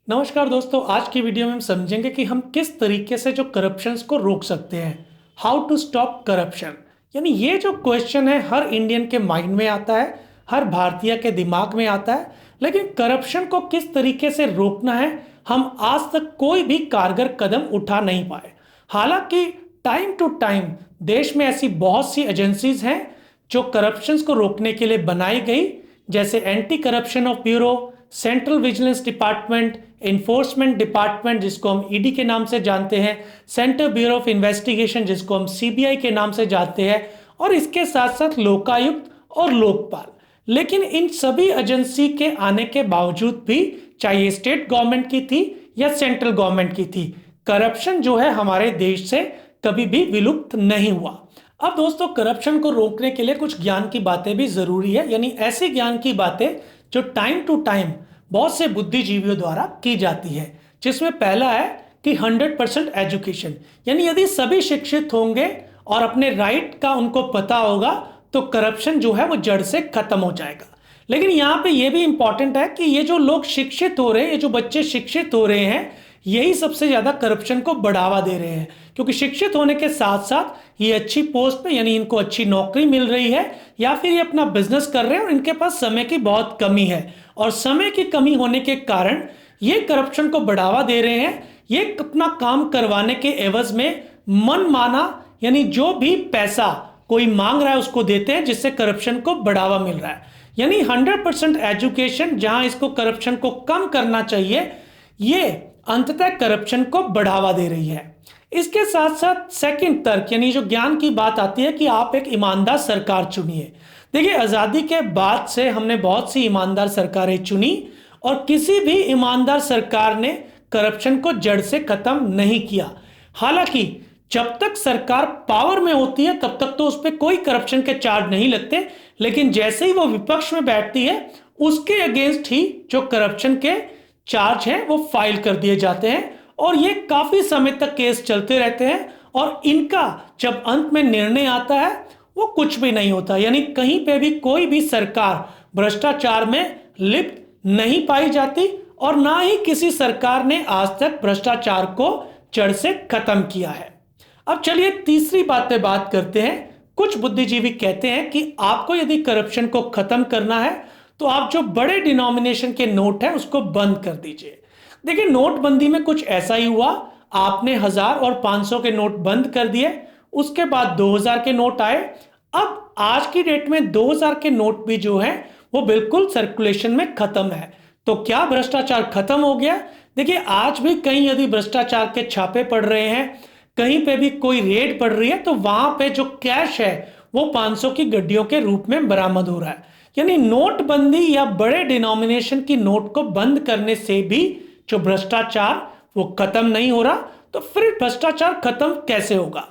नमस्कार दोस्तों, आज की वीडियो में हम समझेंगे कि हम किस तरीके से जो करप्शंस को रोक सकते हैं। How to stop corruption. यानी ये जो क्वेश्चन है हर इंडियन के माइंड में आता है, हर भारतीय के दिमाग में आता है, लेकिन करप्शन को किस तरीके से रोकना है हम आज तक कोई भी कारगर कदम उठा नहीं पाए। हालांकि टाइम टू टाइम देश में ऐसी बहुत सी एजेंसीज हैं जो करप्शंस को रोकने के लिए बनाई गई, जैसे anti corruption of bureau, central vigilance department, enforcement department जिसको हम ईडी के नाम से जानते हैं, सेंट्रल ब्यूरो ऑफ इन्वेस्टिगेशन जिसको हम सीबीआई के नाम से जानते हैं, और इसके साथ साथ लोकायुक्त और लोकपाल। लेकिन इन सभी एजेंसी के आने के बावजूद भी, चाहे ये स्टेट गवर्नमेंट की थी या सेंट्रल गवर्नमेंट की थी, करप्शन जो है हमारे देश से कभी भी विलुप्त नहीं हुआ। अब दोस्तों, करप्शन को रोकने के लिए कुछ ज्ञान की बातें भी जरूरी है, यानी ऐसे ज्ञान की बातें जो टाइम टू टाइम बहुत से बुद्धिजीवियों द्वारा की जाती है, जिसमें पहला है कि 100% एजुकेशन। यानी यदि सभी शिक्षित होंगे और अपने राइट का उनको पता होगा तो करप्शन जो है वो जड़ से खत्म हो जाएगा। लेकिन यहाँ पे ये भी इंपॉर्टेंट है कि ये जो लोग शिक्षित हो रहे हैं, ये जो बच्चे शिक्षित हो रहे हैं, यही सबसे ज्यादा करप्शन को बढ़ावा दे रहे हैं, क्योंकि शिक्षित होने के साथ साथ ये अच्छी पोस्ट पे, यानी इनको अच्छी नौकरी मिल रही है, या फिर ये अपना बिजनेस कर रहे हैं और इनके पास समय की बहुत कमी है, और समय की कमी होने के कारण ये करप्शन को बढ़ावा दे रहे हैं। ये अपना काम करवाने के एवज में मनमाना, यानी जो भी पैसा कोई मांग रहा है उसको देते हैं, जिससे करप्शन को बढ़ावा मिल रहा है। यानी 100% एजुकेशन, जहां इसको करप्शन को कम करना चाहिए, ये अंततः करप्शन को बढ़ावा दे रही है। इसके साथ साथ सेकंड तर्क, यानी जो ज्ञान की बात आती है कि आप एक ईमानदार सरकार चुनिए। देखिए, आजादी के बाद से हमने बहुत सी ईमानदार सरकारें चुनी और किसी भी ईमानदार सरकार ने करप्शन को जड़ से खत्म नहीं किया। हालांकि जब तक सरकार पावर में होती है तब तक तो उस पर कोई करप्शन के चार्ज नहीं लगते, लेकिन जैसे ही वो विपक्ष में बैठती है उसके अगेंस्ट ही जो करप्शन के चार्ज हैं वो फाइल कर दिए जाते हैं, और ये काफी समय तक केस चलते रहते हैं, और इनका जब अंत में निर्णय आता है वो कुछ भी नहीं होता। यानी कहीं पे भी कोई भी सरकार भ्रष्टाचार में लिप्त नहीं पाई जाती, और ना ही किसी सरकार ने आज तक भ्रष्टाचार को जड़ से खत्म किया है। अब चलिए तीसरी बात पे बात करते हैं। कुछ बुद्धिजीवी कहते हैं कि आपको यदि करप्शन को खत्म करना है तो आप जो बड़े डिनोमिनेशन के नोट हैं उसको बंद कर दीजिए। देखिए, नोटबंदी में कुछ ऐसा ही हुआ। आपने 1000 और 500 के नोट बंद कर दिए, उसके बाद 2000 के नोट आए। अब आज की डेट में 2000 के नोट भी जो है वो बिल्कुल सर्कुलेशन में खत्म है। तो क्या भ्रष्टाचार खत्म हो गया? देखिए, आज भी कहीं यदि भ्रष्टाचार के छापे पड़ रहे हैं, कहीं पे भी कोई रेड पड़ रही है, तो वहां पे जो कैश है वो 500 की गड्डियों के रूप में बरामद हो रहा है। यानी नोटबंदी या बड़े डिनोमिनेशन की नोट को बंद करने से भी जो भ्रष्टाचार वो खत्म नहीं हो रहा। तो फिर भ्रष्टाचार खत्म कैसे होगा?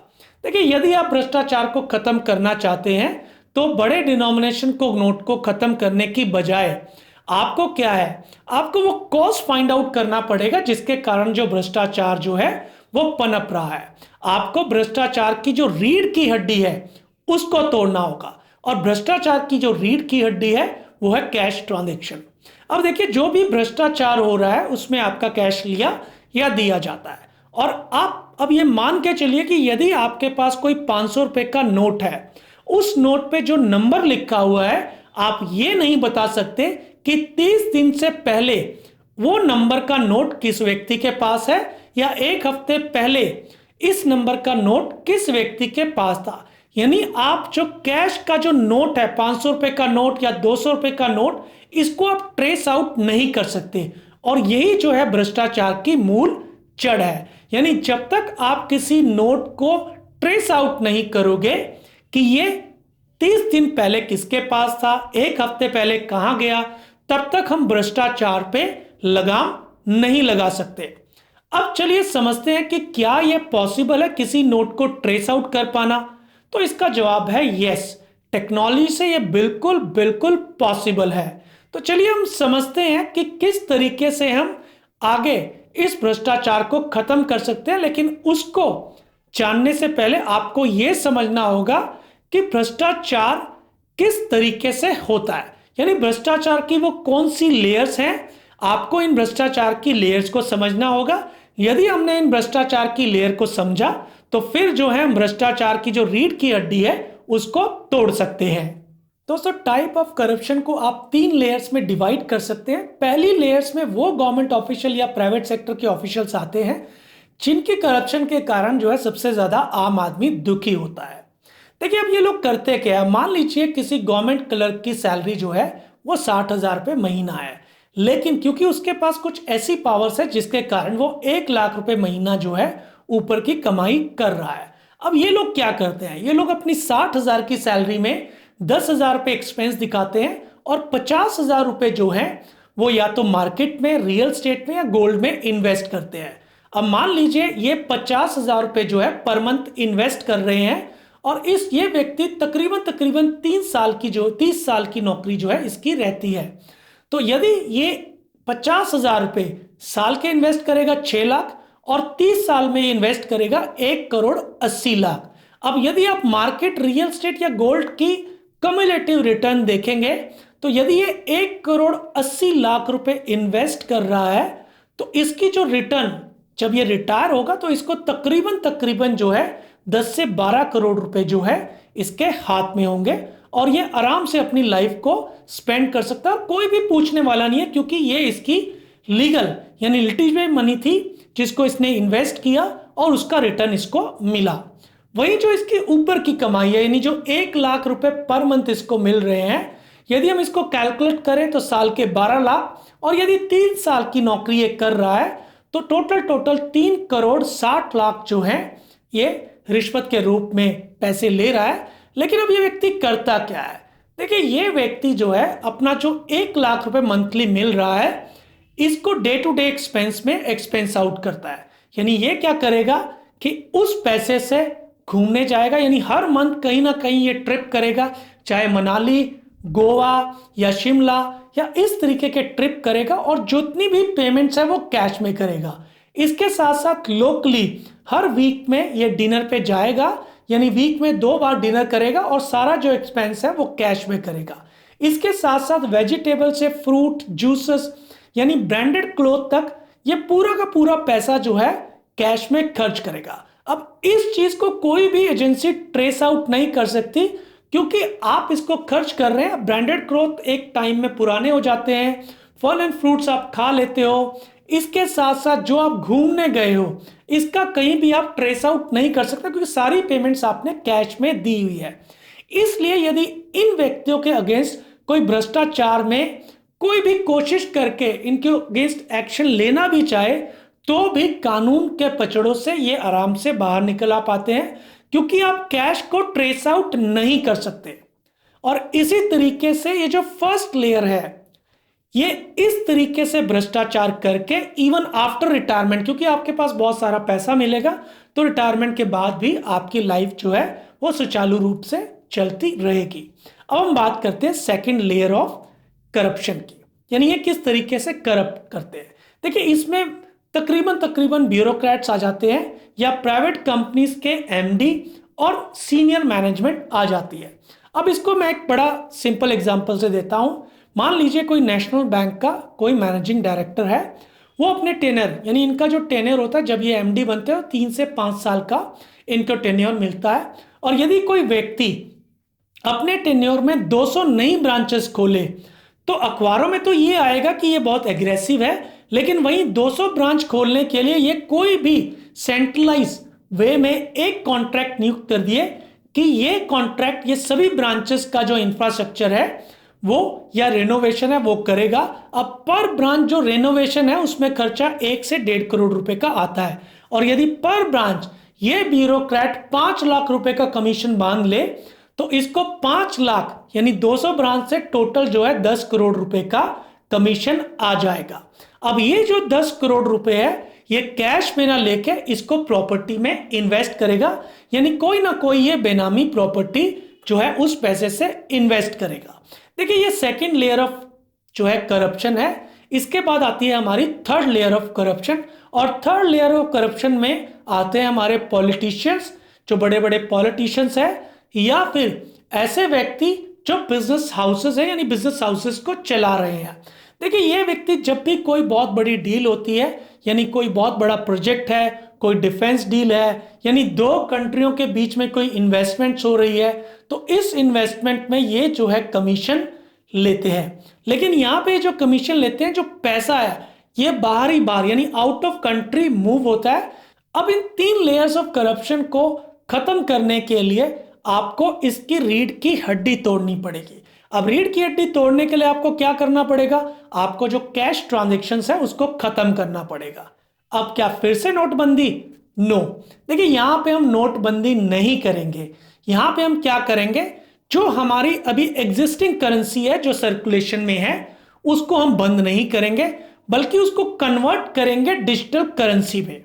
देखिए, यदि आप भ्रष्टाचार को खत्म करना चाहते हैं तो बड़े डिनोमिनेशन को नोट को खत्म करने की बजाय आपको क्या है, आपको वो कॉज फाइंड आउट करना पड़ेगा जिसके कारण जो भ्रष्टाचार जो है वो पनप रहा है। आपको भ्रष्टाचार की जो रीढ़ की हड्डी है उसको तोड़ना होगा, और भ्रष्टाचार की जो रीढ़ की हड्डी है वो है कैश ट्रांजैक्शन। अब देखिए, जो भी भ्रष्टाचार हो रहा है उसमें आपका कैश लिया या दिया जाता है, और आप अब ये मान के चलिए कि यदि आपके पास कोई 500 रुपए का नोट है, उस नोट पे जो नंबर लिखा हुआ है आप ये नहीं बता सकते कि 30 दिन से पहले वो नंबर का नोट किस व्यक्ति के पास है, या 1 हफ्ते पहले इस नंबर का नोट किस व्यक्ति के पास था। यानी आप जो कैश का जो नोट है, 500 रुपए का नोट या 200 रुपए का नोट, इसको आप ट्रेस आउट नहीं कर सकते, और यही जो है भ्रष्टाचार की मूल जड़ है। यानी जब तक आप किसी नोट को ट्रेस आउट नहीं करोगे कि ये 30 दिन पहले किसके पास था, 1 हफ्ते पहले कहां गया, तब तक हम भ्रष्टाचार पे लगाम नहीं लगा सकते। अब चलिए समझते हैं कि क्या यह पॉसिबल है किसी नोट को ट्रेस आउट कर पाना। तो इसका जवाब है यस, टेक्नोलॉजी से यह बिल्कुल बिल्कुल पॉसिबल है। तो चलिए हम समझते हैं कि किस तरीके से हम आगे इस भ्रष्टाचार को खत्म कर सकते हैं। लेकिन उसको जानने से पहले आपको यह समझना होगा कि भ्रष्टाचार किस तरीके से होता है, यानी भ्रष्टाचार की वो कौन सी लेयर्स हैं। आपको इन भ्रष्टाचार की लेयर्स को समझना होगा। यदि हमने इन भ्रष्टाचार की लेयर को समझा तो फिर जो है हम भ्रष्टाचार की जो रीढ़ की हड्डी है उसको तोड़ सकते हैं। दोस्तों, टाइप ऑफ करप्शन को आप 3 लेयर्स में डिवाइड कर सकते हैं। पहली लेयर्स में वो गवर्नमेंट ऑफिशियल या प्राइवेट सेक्टर के ऑफिशियल्स आते हैं जिनके करप्शन के कारण जो है सबसे ज्यादा आम आदमी दुखी होता है। देखिए, अब ये लोग करते क्या है, मान लीजिए किसी गवर्नमेंट क्लर्क की सैलरी जो है वो 60,000 रुपये महीना है, लेकिन क्योंकि उसके पास कुछ ऐसी पावर्स है जिसके कारण वो 1 लाख रुपए महीना जो है ऊपर की कमाई कर रहा है। अब ये लोग क्या करते हैं, ये लोग अपनी 60,000 की सैलरी में 10,000 रुपये एक्सपेंस दिखाते हैं और 50,000 रुपये जो है वो या तो मार्केट में, रियल स्टेट में या गोल्ड में इन्वेस्ट करते हैं। अब मान लीजिए ये 50,000 रुपये जो है पर मंथ इन्वेस्ट कर रहे हैं और ये व्यक्ति तकरीबन 30 साल की नौकरी जो है इसकी रहती है। तो यदि ये 50,000 रुपये साल के इन्वेस्ट करेगा 6 लाख और 30 साल में इन्वेस्ट करेगा 1,80,00,000। अब यदि आप मार्केट, रियल स्टेट या गोल्ड की कम्युलेटिव रिटर्न देखेंगे तो यदि ये 1,80,00,000 रुपए इन्वेस्ट कर रहा है तो इसकी जो रिटर्न जब ये रिटायर होगा तो इसको तकरीबन जो है 10 से 12 करोड़ रुपए जो है इसके हाथ में होंगे और ये आराम से अपनी लाइफ को स्पेंड कर सकता है। कोई भी पूछने वाला नहीं है क्योंकि ये इसकी लीगल यानी लिटिगेबल मनी थी जिसको इसने इन्वेस्ट किया और उसका रिटर्न इसको मिला। वही जो इसके ऊपर की कमाई है यानी जो 1 लाख रुपए पर मंथ इसको मिल रहे हैं, यदि हम इसको कैलकुलेट करें तो साल के 12 लाख और यदि 3 साल की नौकरी ये कर रहा है तो टोटल 3,60,00,000 जो है ये रिश्वत के रूप में पैसे ले रहा है। लेकिन अब ये व्यक्ति करता क्या है, देखिए ये व्यक्ति जो है अपना जो 1 लाख रुपए मंथली मिल रहा है इसको डे टू डे एक्सपेंस में एक्सपेंस आउट करता है। यानी ये क्या करेगा कि उस पैसे से घूमने जाएगा, यानी हर मंथ कहीं ना कहीं ये ट्रिप करेगा, चाहे मनाली, गोवा या शिमला या इस तरीके के ट्रिप करेगा और जितनी भी पेमेंट्स है वो कैश में करेगा। इसके साथ साथ लोकली हर वीक में ये डिनर पे जाएगा, यानी वीक में 2 बार डिनर करेगा और सारा जो एक्सपेंस है वो कैश में करेगा। इसके साथ साथ वेजिटेबल से फ्रूट, जूसेस यानी ब्रांडेड क्लोथ तक ये पूरा का पूरा पैसा जो है कैश में खर्च करेगा। अब इस चीज को कोई भी एजेंसी ट्रेस आउट नहीं कर सकती क्योंकि आप इसको खर्च कर रहे हैं। ब्रांडेड क्लोथ एक टाइम में पुराने हो जाते हैं, फल एंड फ्रूट्स आप खा लेते हो, इसके साथ साथ जो आप घूमने गए हो इसका कहीं भी आप ट्रेस आउट नहीं कर सकते क्योंकि सारी पेमेंट्स आपने कैश में दी हुई है। इसलिए यदि इन व्यक्तियों के अगेंस्ट कोई भ्रष्टाचार में कोई भी कोशिश करके इनके अगेंस्ट एक्शन लेना भी चाहे तो भी कानून के पचड़ों से ये आराम से बाहर निकल आ पाते हैं क्योंकि आप कैश को ट्रेस आउट नहीं कर सकते। और इसी तरीके से ये जो फर्स्ट लेयर है ये इस तरीके से भ्रष्टाचार करके इवन आफ्टर रिटायरमेंट, क्योंकि आपके पास बहुत सारा पैसा मिलेगा तो रिटायरमेंट के बाद भी आपकी लाइफ जो है वो सुचारू रूप से चलती रहेगी। अब हम बात करते हैं सेकंड लेयर ऑफ करप्शन की, यानी ये किस तरीके से करप्ट करते हैं। देखिए इसमें तकरीबन ब्यूरोक्रेट्स आ जाते हैं या प्राइवेट कंपनीज के एमडी और सीनियर मैनेजमेंट आ जाती है। अब इसको मैं एक बड़ा सिंपल एग्जांपल से देता हूं। मान लीजिए कोई नेशनल बैंक का कोई मैनेजिंग डायरेक्टर है, वो अपने टेनर यानी इनका जो टेन्योर होता है जब ये एमडी बनते हैं 3 से 5 साल का इनका टेन्योर मिलता है। और यदि कोई व्यक्ति अपने टेन्योर में 200 नई ब्रांचेस खोले तो अखबारों में तो ये आएगा कि ये बहुत एग्रेसिव है, लेकिन वहीं 200 ब्रांच खोलने के लिए ये कोई भी सेंट्रलाइज वे में एक कॉन्ट्रैक्ट नियुक्त कर दिए कि ये कॉन्ट्रैक्ट ये सभी ब्रांचेस का जो इंफ्रास्ट्रक्चर है वो या रेनोवेशन है वो करेगा। अब पर ब्रांच जो रेनोवेशन है उसमें खर्चा 1 से 1.5 करोड़ रुपए का आता है और यदि पर ब्रांच ये ब्यूरोक्रेट 5 लाख रुपए का कमीशन बांध ले तो इसको 5 लाख यानी 200 ब्रांच से टोटल जो है 10 करोड़ रुपए का कमीशन आ जाएगा। अब ये जो 10 करोड़ रुपए है ये कैश में ना लेके इसको प्रॉपर्टी में इन्वेस्ट करेगा, यानी कोई ना कोई ये बेनामी प्रॉपर्टी जो है उस पैसे से इन्वेस्ट करेगा। देखिए ये सेकंड लेयर ऑफ जो है करप्शन है। इसके बाद आती है हमारी थर्ड लेयर ऑफ करप्शन और थर्ड लेयर ऑफ करप्शन में आते हैं हमारे पॉलिटिशियंस, जो बड़े बड़े पॉलिटिशियंस हैं या फिर ऐसे व्यक्ति जो बिजनेस हाउसेस है यानी बिजनेस हाउसेस को चला रहे हैं। देखिए ये व्यक्ति जब भी कोई बहुत बड़ी डील होती है, यानी कोई बहुत बड़ा प्रोजेक्ट है, कोई डिफेंस डील है, यानी दो कंट्रियों के बीच में कोई इन्वेस्टमेंट्स हो रही है, तो इस इन्वेस्टमेंट में ये जो है कमीशन लेते हैं। लेकिन यहाँ पे जो कमीशन लेते हैं, जो पैसा है ये बाहर यानी आउट ऑफ कंट्री मूव होता है। अब इन 3 लेयर्स ऑफ करप्शन को खत्म करने के लिए आपको इसकी रीढ़ की हड्डी तोड़नी पड़ेगी। अब रीढ़ की हड्डी तोड़ने के लिए आपको क्या करना पड़ेगा? आपको जो कैश ट्रांजैक्शंस है उसको खत्म करना पड़ेगा। अब क्या फिर से नोटबंदी? नो। देखिए यहां पे हम नोटबंदी नहीं करेंगे। यहां पे हम क्या करेंगे, जो हमारी अभी एग्जिस्टिंग करेंसी है जो सर्कुलेशन में है उसको हम बंद नहीं करेंगे, बल्कि उसको कन्वर्ट करेंगे डिजिटल करेंसी में।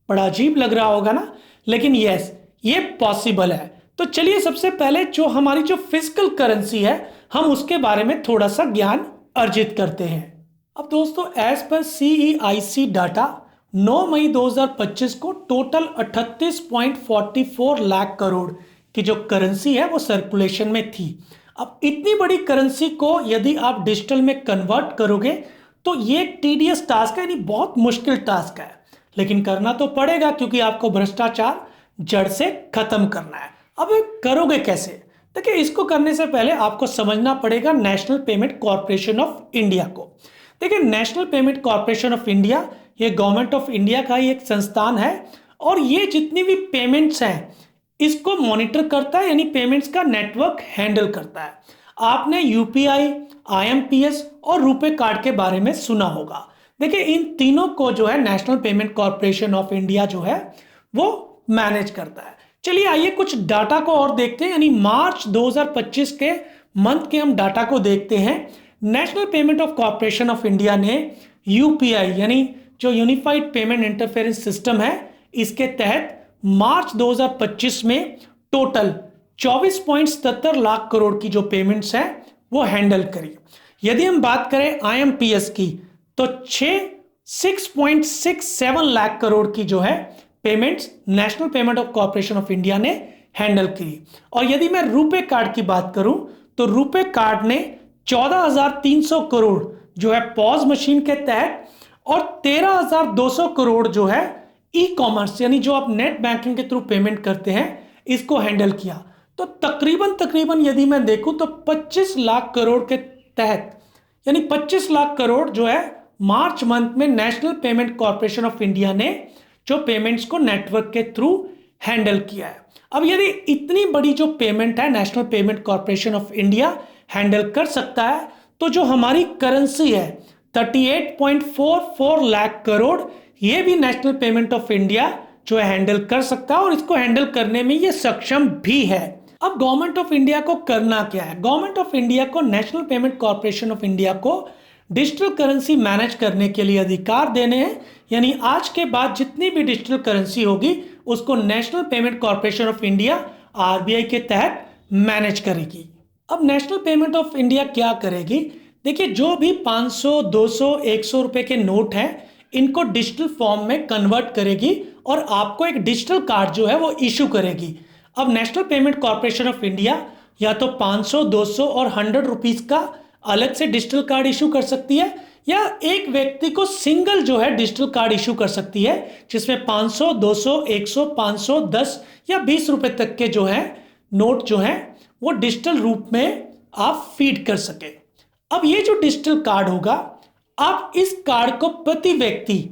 बड़ा अजीब लग रहा होगा ना, लेकिन यस ये पॉसिबल है। तो चलिए सबसे पहले जो हमारी जो फिजिकल करेंसी है हम उसके बारे में थोड़ा सा ज्ञान अर्जित करते हैं। अब दोस्तों एज पर CEIC डाटा 9 मई 2025 को टोटल 38.44 लाख करोड़ की जो करेंसी है वो सर्कुलेशन में थी। अब इतनी बड़ी करेंसी को यदि आप डिजिटल में कन्वर्ट करोगे तो ये एक टीडियस टास्क है, यानी बहुत मुश्किल टास्क है, लेकिन करना तो पड़ेगा क्योंकि आपको भ्रष्टाचार जड़ से खत्म करना है। अब करोगे कैसे? देखिए इसको करने से पहले आपको समझना पड़ेगा national payment corporation of India को। देखिए national payment corporation of India ये गवर्नमेंट ऑफ इंडिया का ही एक संस्थान है और ये जितनी भी पेमेंट्स हैं इसको मॉनिटर करता है, यानी पेमेंट्स का नेटवर्क हैंडल करता है। आपने UPI, IMPS और रुपे कार्ड के बारे में सुना होगा। देखिए इन तीनों को जो है national payment corporation of India जो है वो मैनेज करता है। चलिए आइए कुछ डाटा को और देखते हैं, यानी मार्च 2025 के मंथ के हम डाटा को देखते हैं। National payment of corporation of India ने UPI यानी जो यूनिफाइड पेमेंट इंटरफेरेंस सिस्टम है इसके तहत मार्च 2025 में टोटल 24.77 लाख करोड़ की जो पेमेंट्स हैं वो हैंडल करी। यदि हम बात करें IMPS की तो 6.67 लाख करोड़ की जो है payments national payment of corporation of India ने हैंडल की। और यदि मैं रुपे कार्ड की बात करूं तो रुपे कार्ड ने 14,300 करोड़ जो है पॉज मशीन के तहत और 13,200 करोड़ जो है ई-कॉमर्स यानी जो आप नेट बैंकिंग के थ्रू पेमेंट करते हैं इसको हैंडल किया। तो तकरीबन यदि मैं देखूं तो 25 लाख करोड़ के तहत, यानी 25 लाख करोड़ जो है मार्च मंथ में national payment corporation of India ने जो पेमेंट्स को नेटवर्क के थ्रू हैंडल किया है। अब यदि इतनी बड़ी जो पेमेंट है national payment corporation of India handle कर सकता है तो जो हमारी करेंसी है 38.44 लाख करोड़ ये भी नेशनल पेमेंट ऑफ इंडिया जो है हैंडल कर सकता है और इसको हैंडल करने में ये सक्षम भी है। अब गवर्नमेंट ऑफ इंडिया को करना क्या है? गवर्नमेंट ऑफ इंडिया को national payment corporation of India को डिजिटल करेंसी मैनेज करने के लिए अधिकार देने हैं, यानी आज के बाद जितनी भी डिजिटल करेंसी होगी उसको national payment corporation of India RBI के तहत मैनेज करेगी। अब नेशनल पेमेंट ऑफ इंडिया क्या करेगी? देखिए जो भी 500, 200, 100 रुपए के नोट हैं इनको डिजिटल फॉर्म में कन्वर्ट करेगी और आपको एक डिजिटल कार्ड जो है वो इशू करेगी। अब national payment corporation of India या तो 500, 200 और 100 रुपीज का अलग से डिजिटल कार्ड इशू कर सकती है या एक व्यक्ति को सिंगल जो है डिजिटल कार्ड इशू कर सकती है जिसमें 500, 200, 100, 500, 10 या 20 रुपए तक के जो है नोट जो है वो डिजिटल रूप में आप फीड कर सके। अब ये जो डिजिटल कार्ड होगा आप इस कार्ड को प्रति व्यक्ति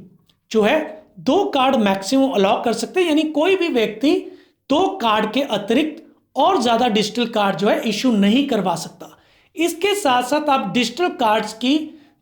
जो है 2 कार्ड मैक्सिमम अलाउ कर सकते हैं, यानी कोई भी व्यक्ति 2 कार्ड के अतिरिक्त और ज्यादा डिजिटल कार्ड जो है इशू नहीं करवा सकता। इसके साथ साथ आप डिजिटल कार्ड्स की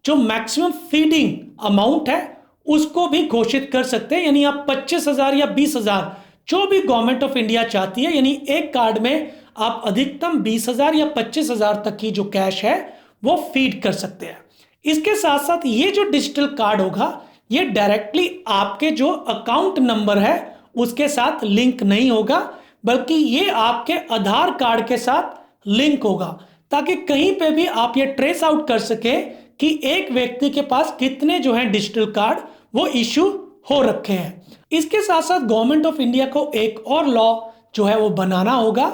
जो मैक्सिमम फीडिंग अमाउंट है उसको भी घोषित कर सकते हैं, यानी आप 25,000 या 20,000 जो भी गवर्नमेंट ऑफ इंडिया चाहती है, यानी एक कार्ड में आप अधिकतम 20,000 या 25,000 तक की जो कैश है वो फीड कर सकते हैं। इसके साथ साथ ये जो डिजिटल कार्ड होगा ये डायरेक्टली आपके जो अकाउंट नंबर है उसके साथ लिंक नहीं होगा, बल्कि ये आपके आधार कार्ड के साथ लिंक होगा, ताकि कहीं पे भी आप ये ट्रेस आउट कर सके कि एक व्यक्ति के पास कितने जो है डिजिटल कार्ड वो इशू हो रखे हैं। इसके साथ साथ गवर्नमेंट ऑफ इंडिया को एक और लॉ जो है वो बनाना होगा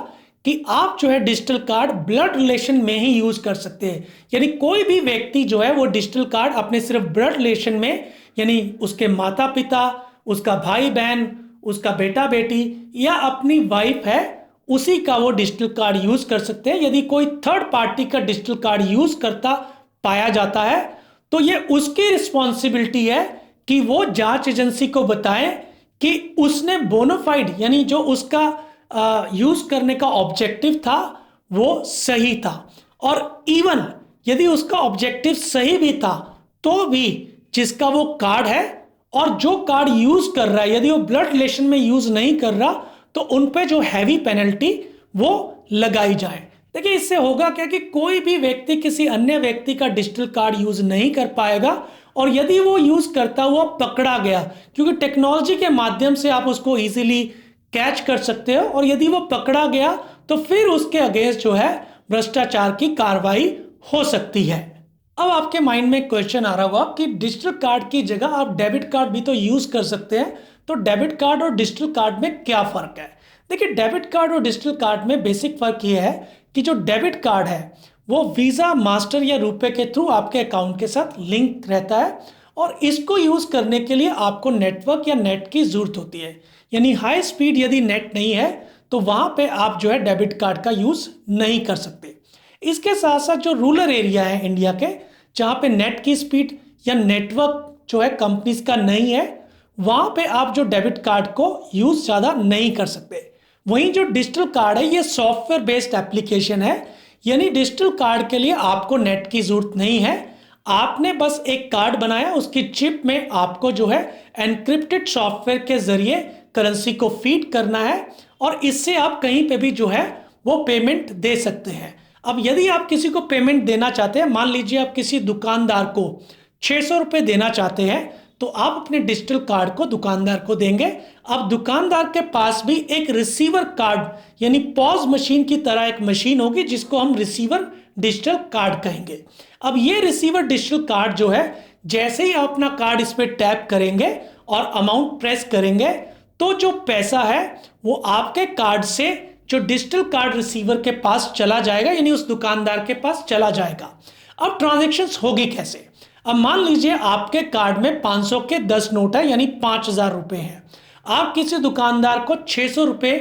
कि आप जो है डिजिटल कार्ड ब्लड रिलेशन में ही यूज कर सकते हैं। यानी कोई भी व्यक्ति जो है वो डिजिटल कार्ड अपने सिर्फ ब्लड रिलेशन में, यानी उसके माता पिता, उसका भाई बहन, उसका बेटा बेटी या अपनी वाइफ है, उसी का वो डिजिटल कार्ड यूज कर सकते हैं। यदि कोई थर्ड पार्टी का डिजिटल कार्ड यूज करता पाया जाता है तो ये उसकी रिस्पॉन्सिबिलिटी है कि वो जांच एजेंसी को बताए कि उसने बोनाफाइड, यानी जो उसका यूज करने का ऑब्जेक्टिव था वो सही था। और इवन यदि उसका ऑब्जेक्टिव सही भी था तो भी जिसका वो कार्ड है और जो कार्ड यूज कर रहा है, यदि वो ब्लड रिलेशन में यूज नहीं कर रहा तो उन पे जो हैवी पेनल्टी वो लगाई जाए। देखिए इससे होगा क्या कि कोई भी व्यक्ति किसी अन्य व्यक्ति का डिजिटल कार्ड यूज नहीं कर पाएगा, और यदि वो यूज करता हुआ पकड़ा गया, क्योंकि टेक्नोलॉजी के माध्यम से आप उसको इजीली कैच कर सकते हो, और यदि वो पकड़ा गया तो फिर उसके अगेंस्ट जो है भ्रष्टाचार की कार्रवाई हो सकती है। अब आपके माइंड में क्वेश्चन आ रहा होगा कि डिजिटल कार्ड की जगह आप डेबिट कार्ड भी तो यूज कर सकते हैं, तो डेबिट कार्ड और डिजिटल कार्ड में क्या फर्क है? देखिए डेबिट कार्ड और डिजिटल कार्ड में बेसिक फर्क ये है कि जो डेबिट कार्ड है वो वीजा, मास्टर या रुपए के थ्रू आपके अकाउंट के साथ लिंक रहता है, और इसको यूज करने के लिए आपको नेटवर्क या नेट की जरूरत होती है। यानी हाई स्पीड यदि नेट नहीं है तो वहां पे आप जो है डेबिट कार्ड का यूज नहीं कर सकते। इसके साथ साथ जो रूरल एरिया है इंडिया के, जहां पे नेट की स्पीड या नेटवर्क जो है कंपनीज का नहीं है, वहां पे आप जो डेबिट कार्ड को यूज ज़्यादा नहीं कर सकते। वहीं जो डिजिटल कार्ड है ये सॉफ्टवेयर बेस्ड एप्लीकेशन है, यानी डिजिटल कार्ड के लिए आपको नेट की जरूरत नहीं है। आपने बस एक कार्ड बनाया, उसकी चिप में आपको जो है एनक्रिप्टेड सॉफ्टवेयर के जरिए करेंसी को फीड करना है, और इससे आप कहीं पे भी जो है वो पेमेंट दे सकते हैं। अब यदि आप किसी को पेमेंट देना चाहते हैं, मान लीजिए आप किसी दुकानदार को 600 रुपये देना चाहते हैं, तो आप अपने डिजिटल कार्ड को दुकानदार को देंगे। अब दुकानदार के पास भी एक रिसीवर कार्ड, यानी पॉज मशीन की तरह एक मशीन होगी जिसको हम रिसीवर डिजिटल कार्ड कहेंगे। अब ये रिसीवर डिजिटल कार्ड जो है, जैसे ही आप अपना कार्ड इस पर टैप करेंगे और अमाउंट प्रेस करेंगे तो जो पैसा है वो आपके कार्ड से जो डिजिटल कार्ड रिसीवर के पास चला जाएगा, यानी उस दुकानदार के पास चला जाएगा। अब ट्रांजैक्शंस होगी कैसे? अब मान लीजिए आपके कार्ड में 500 के 10 नोट है, यानी 5000 रुपए हैं। आप किसी दुकानदार को 600 रुपए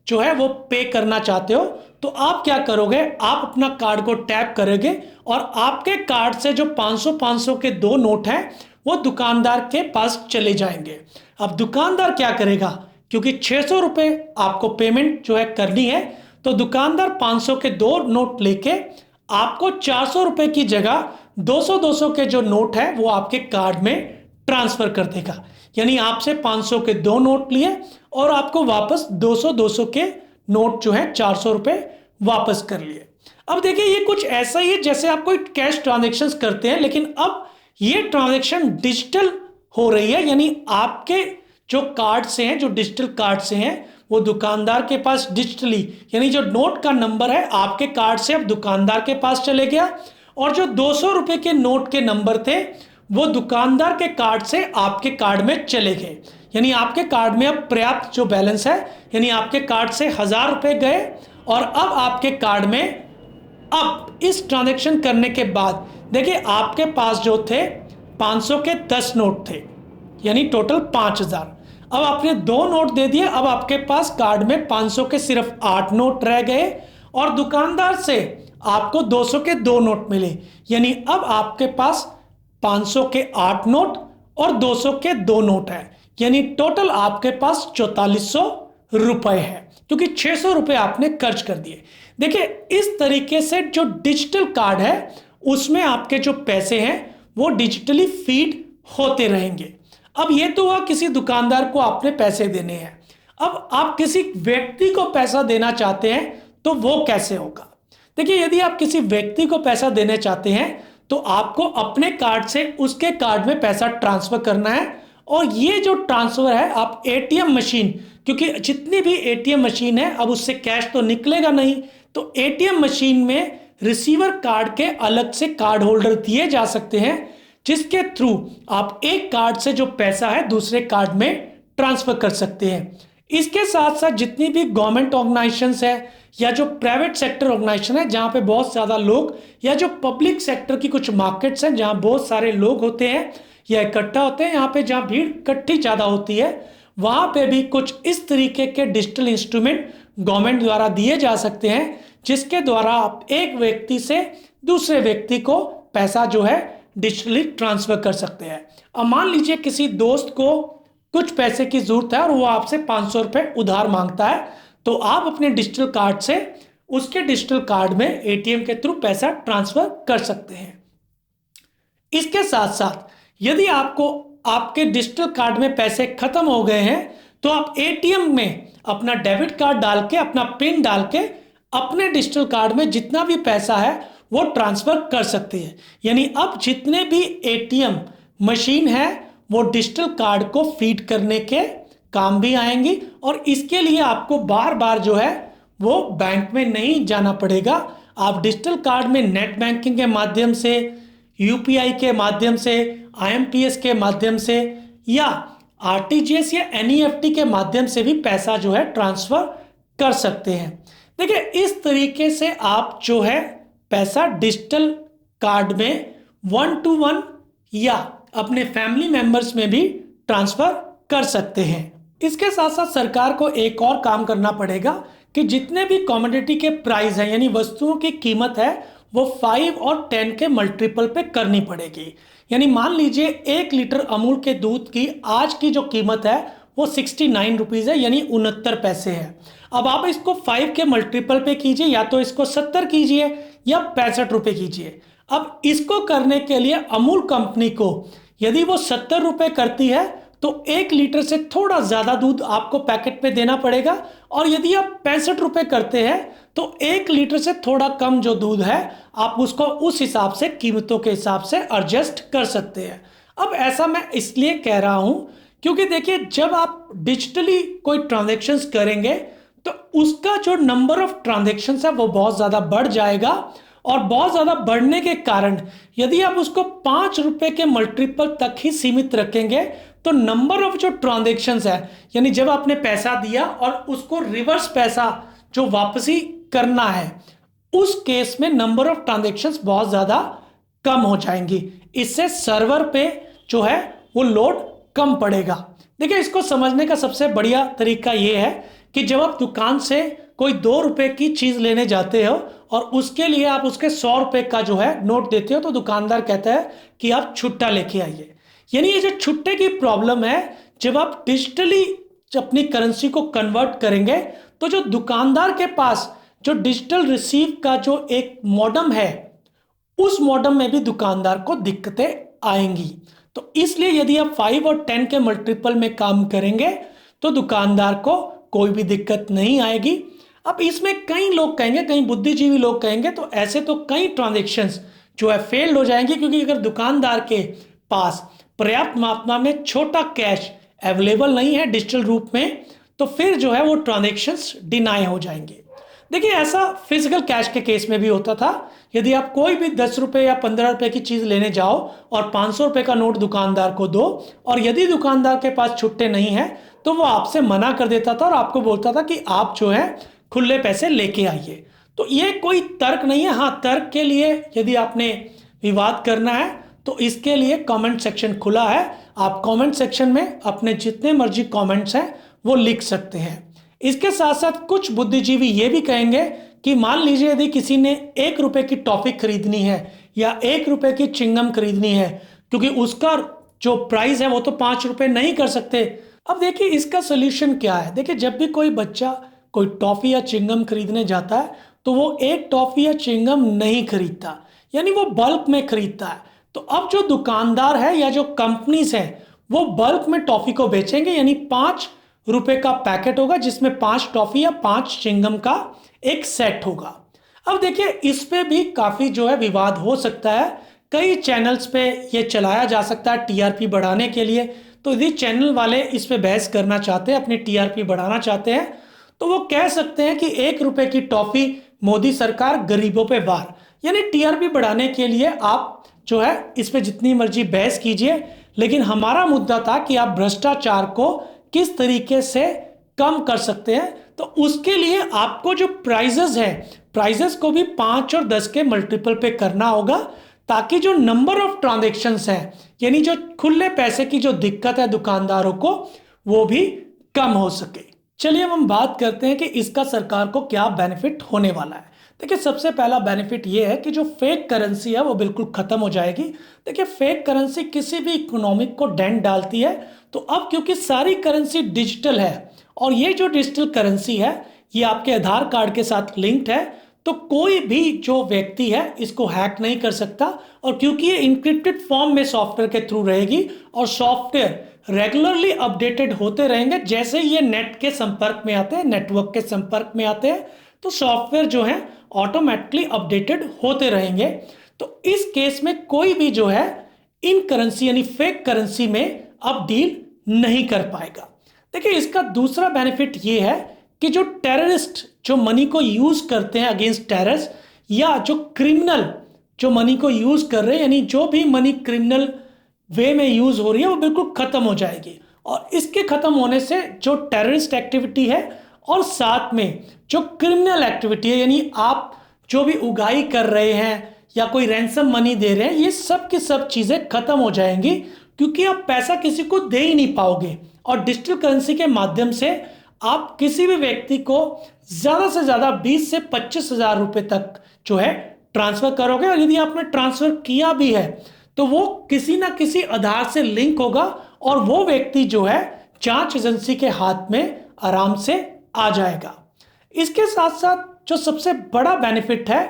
जो है वो पे करना चाहते हो, तो आप क्या करोगे? आप अपना कार्ड को टैप करोगे और आपके कार्ड से जो 500 के 2 नोट हैं वो दुकानदार के पास चले जाएंगे। अब दुकानदार क्या करेगा? क्योंकि 600 रुपए आपको पेमेंट जो है करनी है, तो दुकानदार 500 के 2 नोट लेके आपको 400 रुपए की जगह 200 के जो नोट है वो आपके कार्ड में ट्रांसफर कर देगा। यानी आपसे 500 के 2 नोट लिए और आपको वापस 200 के नोट जो है 400 रुपए वापस कर लिए। अब देखिए ये कुछ ऐसा ही है जैसे आप कोई कैश ट्रांजेक्शन्स करते हैं, लेकिन अब ये ट्रांजेक्शन डिजिटल हो रही है। यानी आपके जो कार्ड से हैं, जो डिजिटल कार्ड से हैं, वो दुकानदार के पास डिजिटली, यानी जो नोट का नंबर है आपके कार्ड से अब दुकानदार के पास चले गया, और जो 200 रुपए के नोट के नंबर थे वो दुकानदार के कार्ड से आपके कार्ड में चले गए। यानी आपके कार्ड में अब पर्याप्त जो बैलेंस है, यानी आपके कार्ड से 1000 रुपए गए, और अब आपके कार्ड में अब इस ट्रांजैक्शन करने के बाद देखिए आपके पास जो थे 500 के 10 नोट थे, यानी टोटल 5000। अब आपने 2 नोट दे दिए, अब आपके पास कार्ड में 500 के सिर्फ 8 नोट रह गए, और दुकानदार से आपको 200 के 2 नोट मिले। यानी अब आपके पास 500 के 8 नोट और 200 के 2 नोट है, यानी टोटल आपके पास 4400 रुपए है, क्योंकि 600 रुपए आपने खर्च कर दिए। देखिए इस तरीके से जो डिजिटल कार्ड है उसमें आपके जो पैसे हैं वो डिजिटली फीड होते रहेंगे। अब ये तो हुआ किसी दुकानदार को आपने पैसे देने हैं। अब आप किसी व्यक्ति को पैसा देना चाहते हैं तो वो कैसे होगा? देखिए यदि आप किसी व्यक्ति को पैसा देने चाहते हैं तो आपको अपने कार्ड से उसके कार्ड में पैसा ट्रांसफर करना है, और ये जो ट्रांसफर है आप एटीएम मशीन, क्योंकि जितनी भी एटीएम मशीन है अब उससे कैश तो निकलेगा नहीं, तो एटीएम मशीन में रिसीवर कार्ड के अलग से कार्ड होल्डर दिए जा सकते हैं, जिसके थ्रू आप एक कार्ड से जो पैसा है दूसरे कार्ड में ट्रांसफर कर सकते हैं। इसके साथ साथ जितनी भी गवर्नमेंट ऑर्गेनाइजेशंस है या जो प्राइवेट सेक्टर ऑर्गेनाइजेशन है जहां पे बहुत ज़्यादा लोग, या जो पब्लिक सेक्टर की कुछ मार्केट्स हैं जहां बहुत सारे लोग होते हैं या इकट्ठा होते हैं, यहाँ पे जहां भीड़ इकट्ठी ज़्यादा होती है, वहां पे भी कुछ इस तरीके के डिजिटल इंस्ट्रूमेंट गवर्नमेंट द्वारा दिए जा सकते हैं जिसके द्वारा आप एक व्यक्ति से दूसरे व्यक्ति को पैसा जो है डिजिटली ट्रांसफर कर सकते हैं। अब मान लीजिए किसी दोस्त को कुछ पैसे की जरूरत है और वो आपसे 500 रुपये उधार मांगता है, तो आप अपने डिजिटल कार्ड से उसके डिजिटल कार्ड में एटीएम के थ्रू पैसा ट्रांसफर कर सकते हैं। इसके साथ साथ यदि आपको आपके डिजिटल कार्ड में पैसे खत्म हो गए हैं तो आप एटीएम में अपना डेबिट कार्ड डाल के, अपना पिन डाल के अपने डिजिटल कार्ड में जितना भी पैसा है वो ट्रांसफर कर सकते हैं। यानी अब जितने भी एटीएम मशीन है वो डिजिटल कार्ड को फीड करने के काम भी आएंगी और इसके लिए आपको बार बार जो है वो बैंक में नहीं जाना पड़ेगा। आप डिजिटल कार्ड में नेट बैंकिंग के माध्यम से, यूपीआई के माध्यम से, आईएमपीएस के माध्यम से या आरटीजीएस या एनईएफटी के माध्यम से भी पैसा जो है ट्रांसफर कर सकते हैं। देखिए इस तरीके से आप जो है पैसा डिजिटल कार्ड में 1 to 1 या अपने फैमिली मेंबर्स में भी ट्रांसफर कर सकते हैं। इसके साथ साथ सरकार को एक और काम करना पड़ेगा कि जितने भी कमोडिटी के प्राइस हैं यानी वस्तुओं की कीमत है वो 5 और 10 के मल्टीपल पे करनी पड़ेगी। यानी मान लीजिए 1 लीटर अमूल के दूध की आज की जो कीमत है वो 69 रुपीज़ है, यानी 69 पैसे है। अब आप इसको 5 के मल्टीपल पे कीजिए, या तो इसको 70 कीजिए या 65 रुपये कीजिए। अब इसको करने के लिए अमूल कंपनी को यदि वो 70 रुपये करती है तो 1 लीटर से थोड़ा ज़्यादा दूध आपको पैकेट में देना पड़ेगा, और यदि आप 65 रुपये करते हैं तो 1 लीटर से थोड़ा कम जो दूध है आप उसको उस हिसाब से, कीमतों के हिसाब से एडजस्ट कर सकते हैं। अब ऐसा मैं इसलिए कह रहा हूँ क्योंकि देखिए जब आप डिजिटली कोई ट्रांजेक्शन्स करेंगे तो उसका जो नंबर ऑफ ट्रांजेक्शन्स है वो बहुत ज़्यादा बढ़ जाएगा, और बहुत ज़्यादा बढ़ने के कारण यदि आप उसको 5 रुपये के मल्टीपल तक ही सीमित रखेंगे तो नंबर ऑफ जो ट्रांजेक्शन्स है, यानी जब आपने पैसा दिया और उसको रिवर्स पैसा जो वापसी करना है, उस केस में नंबर ऑफ ट्रांजेक्शन्स बहुत ज़्यादा कम हो जाएंगी। इससे सर्वर पे जो है वो लोड कम पड़ेगा। देखिए इसको समझने का सबसे बढ़िया तरीका ये है कि जब आप दुकान से कोई 2 रुपए की चीज़ लेने जाते हो और उसके लिए आप उसके 100 रुपए का जो है नोट देते हो तो दुकानदार कहता है कि आप छुट्टा लेके आइए। यानी ये जो छुट्टे की प्रॉब्लम है, जब आप डिजिटली अपनी करेंसी को कन्वर्ट करेंगे तो जो दुकानदार के पास जो डिजिटल रिसीव का जो एक मॉडम है उस मॉडम में भी दुकानदार को दिक्कतें आएंगी। तो इसलिए यदि आप 5 और 10 के मल्टीपल में काम करेंगे तो दुकानदार को कोई भी दिक्कत नहीं आएगी। अब इसमें कई लोग कहेंगे, कई बुद्धिजीवी लोग कहेंगे तो ऐसे तो कई ट्रांजैक्शंस जो है फेल्ड हो जाएंगे, क्योंकि अगर दुकानदार के पास पर्याप्त मात्रा में छोटा कैश अवेलेबल नहीं है डिजिटल रूप में तो फिर जो है वो ट्रांजैक्शंस डिनाई हो जाएंगे। देखिए ऐसा फिजिकल कैश के केस में भी होता था। यदि आप कोई भी 10 रुपये या 15 रुपये की चीज़ लेने जाओ और 500 रुपये का नोट दुकानदार को दो, और यदि दुकानदार के पास छुट्टे नहीं है तो वो आपसे मना कर देता था और आपको बोलता था कि आप जो है खुले पैसे लेके आइए। तो ये कोई तर्क नहीं है। हाँ, तर्क के लिए यदि आपने विवाद करना है तो इसके लिए कमेंट सेक्शन खुला है। आप कमेंट सेक्शन में अपने जितने मर्जी कमेंट्स हैं वो लिख सकते हैं। इसके साथ साथ कुछ बुद्धिजीवी ये भी कहेंगे कि मान लीजिए यदि किसी ने 1 रुपये की टॉफी खरीदनी है या 1 रुपये की चिंगम खरीदनी है, क्योंकि उसका जो प्राइस है वो तो 5 रुपये नहीं कर सकते। अब देखिए इसका सोल्यूशन क्या है। देखिए जब भी कोई बच्चा कोई टॉफी या चिंगम खरीदने जाता है तो वो एक टॉफी या चिंगम नहीं खरीदता, यानी वो बल्क में खरीदता है। तो अब जो दुकानदार है या जो कंपनीज हैं वो बल्क में टॉफी को बेचेंगे, यानी 5 रुपए का पैकेट होगा जिसमें 5 टॉफी या 5 चिंगम का एक सेट होगा। अब देखिए इस पे भी काफ़ी जो है विवाद हो सकता है। कई चैनल्स पे ये चलाया जा सकता है टीआरपी बढ़ाने के लिए। तो यदि चैनल वाले इस पे बहस करना चाहते हैं, अपनी टीआरपी बढ़ाना चाहते हैं, तो वो कह सकते हैं कि 1 रुपये की टॉफी मोदी सरकार गरीबों पे वार। यानी टीआरपी बढ़ाने के लिए आप जो है इस पे जितनी मर्जी बहस कीजिए, लेकिन हमारा मुद्दा था कि आप भ्रष्टाचार को किस तरीके से कम कर सकते हैं, तो उसके लिए आपको जो प्राइजेस है, प्राइजेस को भी 5 और 10 के मल्टीपल पे करना होगा, ताकि जो नंबर ऑफ ट्रांजेक्शन्स है, यानी जो खुले पैसे की जो दिक्कत है दुकानदारों को, वो भी कम हो सके। चलिए अब हम बात करते हैं कि इसका सरकार को क्या बेनिफिट होने वाला है। देखिए सबसे पहला बेनिफिट ये है कि जो फेक करेंसी है वो बिल्कुल खत्म हो जाएगी। देखिए फेक करेंसी किसी भी इकोनॉमिक को डेंट डालती है, तो अब क्योंकि सारी करेंसी डिजिटल है और ये जो डिजिटल करेंसी है ये आपके आधार कार्ड के साथ लिंक्ड है, तो कोई भी जो व्यक्ति है इसको हैक नहीं कर सकता। और क्योंकि ये इंक्रिप्टेड फॉर्म में सॉफ्टवेयर के थ्रू रहेगी और सॉफ्टवेयर रेगुलरली अपडेटेड होते रहेंगे, जैसे ये नेट के संपर्क में आते हैं, नेटवर्क के संपर्क में आते हैं, तो सॉफ्टवेयर जो है ऑटोमेटिकली अपडेटेड होते रहेंगे। तो इस केस में कोई भी जो है इन करेंसी यानी फेक करेंसी में अब डील नहीं कर पाएगा। देखिए इसका दूसरा बेनिफिट ये है कि जो टेररिस्ट जो मनी को यूज करते हैं अगेंस्ट टेररिस्ट, या जो क्रिमिनल जो मनी को यूज कर रहे हैं, यानी जो भी मनी क्रिमिनल वे में यूज हो रही है वो बिल्कुल खत्म हो जाएगी। और इसके खत्म होने से जो टेररिस्ट एक्टिविटी है और साथ में जो क्रिमिनल एक्टिविटी है, यानी आप जो भी उगाही कर रहे हैं या कोई रैंसम मनी दे रहे हैं, ये सब की सब चीजें खत्म हो जाएंगी, क्योंकि आप पैसा किसी को दे ही नहीं पाओगे। और डिजिटल करेंसी के माध्यम से आप किसी भी व्यक्ति को ज्यादा से ज्यादा 20 से 25 हजार रुपए तक जो है ट्रांसफर करोगे, और यदि आपने ट्रांसफर किया भी है तो वो किसी ना किसी आधार से लिंक होगा और वो व्यक्ति जो है जांच एजेंसी के हाथ में आराम से आ जाएगा। इसके साथ साथ जो सबसे बड़ा बेनिफिट है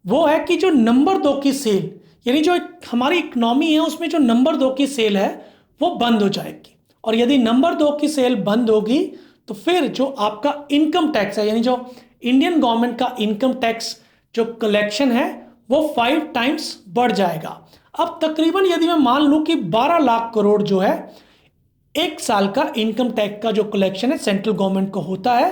वो है कि जो नंबर 2 की सेल, यानी जो हमारी इकोनॉमी है उसमें जो नंबर 2 की सेल है वो बंद हो जाएगी। और यदि नंबर 2 की सेल बंद होगी तो फिर जो आपका इनकम टैक्स है, यानी जो इंडियन गवर्नमेंट का इनकम टैक्स जो कलेक्शन है वो 5 टाइम्स बढ़ जाएगा। अब तकरीबन यदि मैं मान लूं कि 12 लाख करोड़ जो है एक साल का इनकम टैक्स का जो कलेक्शन है सेंट्रल गवर्नमेंट को होता है,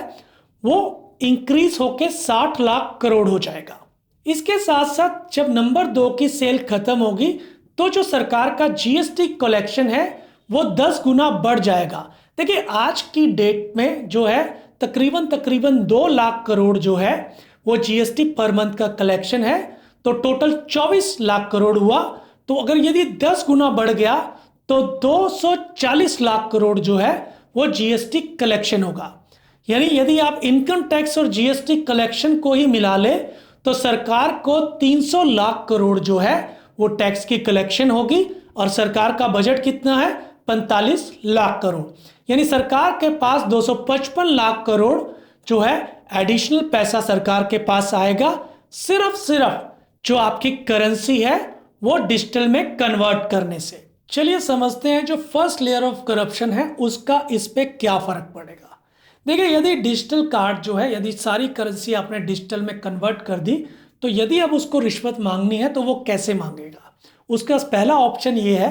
वो इंक्रीज होके 60 लाख करोड़ हो जाएगा। इसके साथ साथ जब नंबर 2 की सेल खत्म होगी तो जो सरकार का जीएसटी कलेक्शन है वो 10 गुना बढ़ जाएगा। देखिए आज की डेट में जो है तकरीबन 2 लाख करोड़ जो है वो जीएसटी पर मंथ का कलेक्शन है, तो टोटल 24 लाख करोड़ हुआ। तो अगर यदि 10 गुना बढ़ गया तो 240 लाख करोड़ जो है वो जीएसटी कलेक्शन होगा। यानी यदि आप इनकम टैक्स और जीएसटी कलेक्शन को ही मिला ले तो सरकार को 300 लाख करोड़ जो है वो टैक्स की कलेक्शन होगी। और सरकार का बजट कितना है? 45 लाख करोड़। यानी सरकार के पास 255 लाख करोड़ जो है एडिशनल पैसा सरकार के पास आएगा, सिर्फ जो आपकी करेंसी है वो डिजिटल में कन्वर्ट करने से। चलिए समझते हैं जो फर्स्ट लेयर ऑफ करप्शन है उसका इस पे क्या फर्क पड़ेगा। देखिए यदि डिजिटल कार्ड जो है, यदि सारी करेंसी आपने डिजिटल में कन्वर्ट कर दी, तो यदि अब उसको रिश्वत मांगनी है तो वो कैसे मांगेगा? उसका पहला ऑप्शन ये है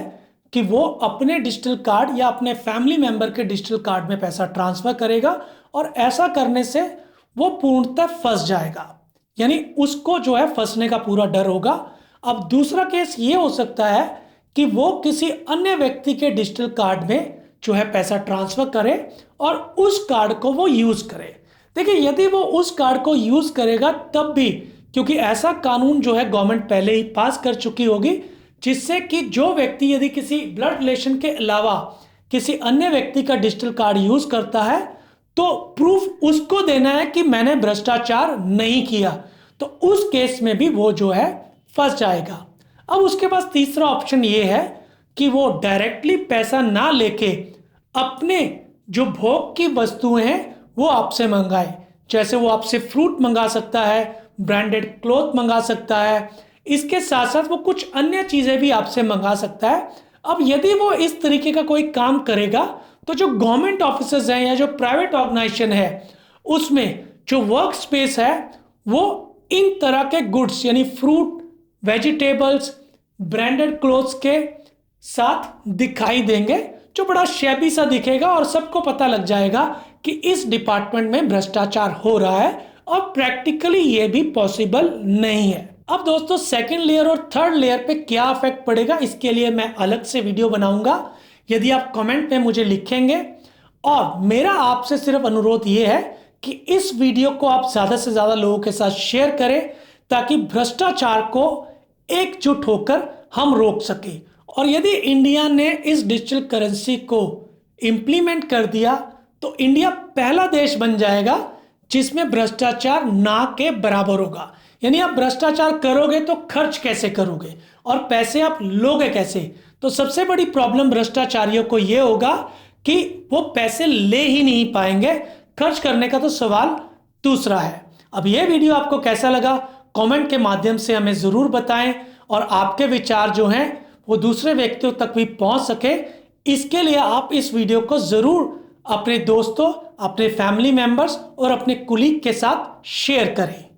कि वो अपने डिजिटल कार्ड या अपने फैमिली मेंबर के डिजिटल कार्ड में पैसा ट्रांसफर करेगा, और ऐसा करने से वो पूर्णतः फंस जाएगा, यानी उसको जो है फंसने का पूरा डर होगा। अब दूसरा केस ये हो सकता है कि वो किसी अन्य व्यक्ति के डिजिटल कार्ड में जो है पैसा ट्रांसफर करे और उस कार्ड को वो यूज करे। देखिए यदि वो उस कार्ड को यूज करेगा तब भी, क्योंकि ऐसा कानून जो है गवर्नमेंट पहले ही पास कर चुकी होगी, जिससे कि जो व्यक्ति यदि किसी ब्लड रिलेशन के अलावा किसी अन्य व्यक्ति का डिजिटल कार्ड यूज करता है तो प्रूफ उसको देना है कि मैंने भ्रष्टाचार नहीं किया, तो उस केस में भी वो जो है फंस जाएगा। अब उसके पास तीसरा ऑप्शन ये है कि वो डायरेक्टली पैसा ना लेके अपने जो भोग की वस्तुएं हैं वो आपसे मंगाए। जैसे वो आपसे फ्रूट मंगा सकता है, ब्रांडेड क्लॉथ मंगा सकता है, इसके साथ साथ वो कुछ अन्य चीजें भी आपसे मंगा सकता है। अब यदि वो इस तरीके का कोई काम करेगा तो जो गवर्नमेंट ऑफिसर्स हैं या जो प्राइवेट ऑर्गेनाइजेशन है उसमें जो वर्क स्पेस है वो इन तरह के गुड्स यानी फ्रूट, वेजिटेबल्स, ब्रांडेड क्लोथ्स के साथ दिखाई देंगे, जो बड़ा शैबी सा दिखेगा और सबको पता लग जाएगा कि इस डिपार्टमेंट में भ्रष्टाचार हो रहा है, और प्रैक्टिकली ये भी पॉसिबल नहीं है। अब दोस्तों सेकंड लेयर और थर्ड लेयर पे क्या इफेक्ट पड़ेगा इसके लिए मैं अलग से वीडियो बनाऊंगा। यदि आप कमेंट में मुझे लिखेंगे और मेरा आपसे सिर्फ अनुरोध ये है कि इस वीडियो को आप ज़्यादा से ज़्यादा लोगों के साथ शेयर करें ताकि भ्रष्टाचार को एकजुट होकर हम रोक सकें। और यदि इंडिया ने इस डिजिटल करेंसी को इम्प्लीमेंट कर दिया तो इंडिया पहला देश बन जाएगा जिसमें भ्रष्टाचार ना के बराबर होगा। यानी आप भ्रष्टाचार करोगे तो खर्च कैसे करोगे और पैसे आप लोगे कैसे? तो सबसे बड़ी प्रॉब्लम भ्रष्टाचारियों को यह होगा कि वो पैसे ले ही नहीं पाएंगे, खर्च करने का तो सवाल दूसरा है। अब यह वीडियो आपको कैसा लगा कमेंट के माध्यम से हमें ज़रूर बताएं और आपके विचार जो हैं वो दूसरे व्यक्तियों तक भी पहुंच सके, इसके लिए आप इस वीडियो को ज़रूर अपने दोस्तों, अपने फैमिली मेंबर्स और अपने कुलीग के साथ शेयर करें।